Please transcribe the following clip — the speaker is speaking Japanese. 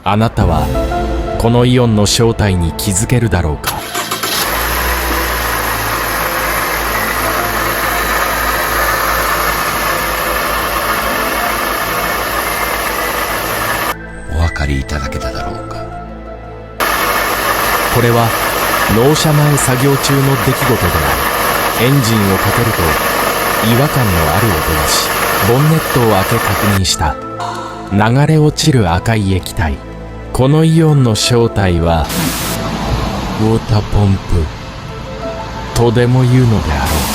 あなたはこのイオンの正体に気づけるだろうか。お分かりいただけただろうか。これは納車前作業中の出来事である。エンジンをかけると違和感のある音がし、ボンネットを開け確認した。流れ落ちる赤い液体。このイオンの正体はウォーターポンプとでも言うのであろうか。